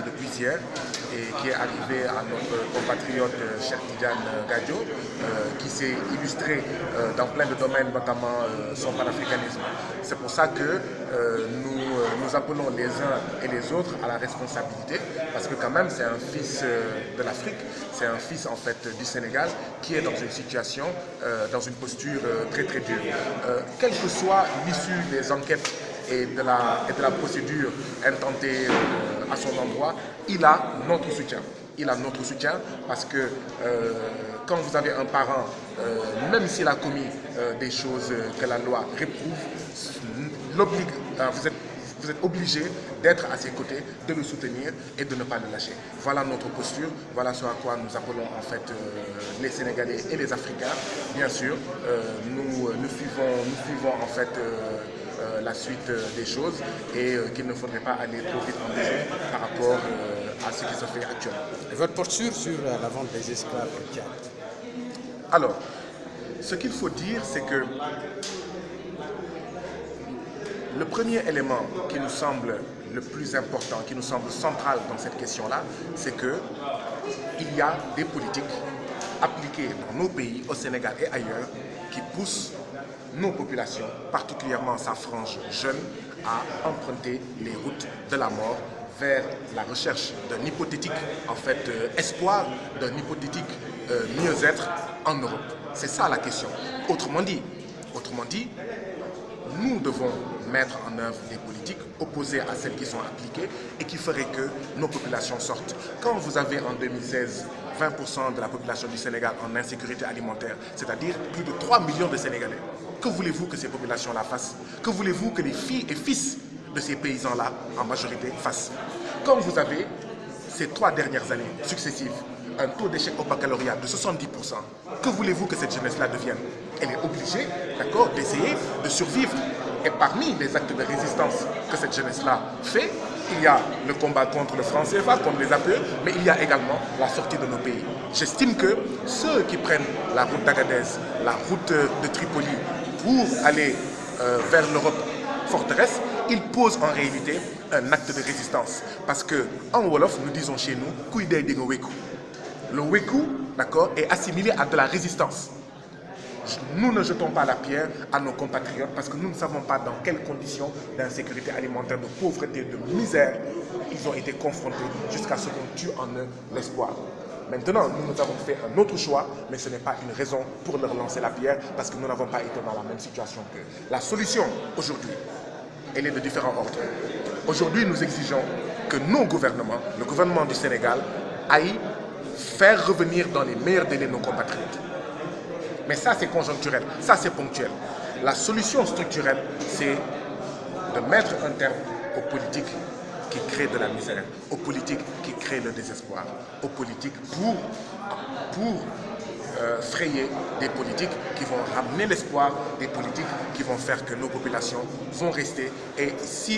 depuis hier et qui est arrivé à notre compatriote Cheikh Tidiane Gadio, qui s'est illustré dans plein de domaines, notamment son panafricanisme. C'est pour ça que nous appelons les uns et les autres à la responsabilité, parce que quand même c'est un fils de l'Afrique, c'est un fils en fait du Sénégal qui est dans une situation, dans une posture très très dure. Quelle que soit l'issue des enquêtes et de la procédure intentée à son endroit, il a notre soutien. Il a notre soutien parce que quand vous avez un parent, même s'il a commis des choses que la loi réprouve, vous êtes obligé d'être à ses côtés, de le soutenir et de ne pas le lâcher. Voilà notre posture, voilà ce à quoi nous appelons en fait les Sénégalais et les Africains. Bien sûr, nous suivons en fait la suite des choses et qu'il ne faudrait pas aller trop vite en besoin par rapport à ce qui se fait actuellement. Et votre posture sur la vente des esclaves au Tchad? Alors, ce qu'il faut dire, c'est que le premier élément qui nous semble le plus important, qui nous semble central dans cette question-là, c'est qu'il y a des politiques appliquées dans nos pays, au Sénégal et ailleurs, qui poussent nos populations, particulièrement sa frange jeune, à emprunter les routes de la mort vers la recherche d'un hypothétique en fait, espoir, d'un hypothétique mieux-être en Europe. C'est ça la question. Autrement dit, nous devons mettre en œuvre des politiques opposées à celles qui sont appliquées et qui feraient que nos populations sortent. Quand vous avez en 2016 20% de la population du Sénégal en insécurité alimentaire, c'est-à-dire plus de 3 millions de Sénégalais, que voulez-vous que ces populations-là fassent? Que voulez-vous que les filles et fils de ces paysans-là, en majorité, fassent? Quand vous avez, ces 3 dernières années successives, un taux d'échec au baccalauréat de 70%, que voulez-vous que cette jeunesse-là devienne? Elle est obligée, d'accord, d'essayer de survivre. Et parmi les actes de résistance que cette jeunesse-là fait, il y a le combat contre le franc CFA, comme les appelle, mais il y a également la sortie de nos pays. J'estime que ceux qui prennent la route d'Agadez, la route de Tripoli pour aller vers l'Europe forteresse, ils posent en réalité un acte de résistance. Parce que en Wolof, nous disons chez nous, Kouidei Dingo Weku. Le Weku, d'accord, est assimilé à de la résistance. Nous ne jetons pas la pierre à nos compatriotes parce que nous ne savons pas dans quelles conditions d'insécurité alimentaire, de pauvreté, de misère ils ont été confrontés jusqu'à ce qu'on tue en eux l'espoir. Maintenant, nous avons fait un autre choix, mais ce n'est pas une raison pour leur lancer la pierre parce que nous n'avons pas été dans la même situation qu'eux. La solution aujourd'hui, elle est de différents ordres. Aujourd'hui, nous exigeons que nos gouvernements, le gouvernement du Sénégal, aillent faire revenir dans les meilleurs délais nos compatriotes. Mais ça, c'est conjoncturel, ça, c'est ponctuel. La solution structurelle, c'est de mettre un terme aux politiques qui créent de la misère, aux politiques qui créent le désespoir, aux politiques pour frayer des politiques qui vont ramener l'espoir, des politiques qui vont faire que nos populations vont rester. Et si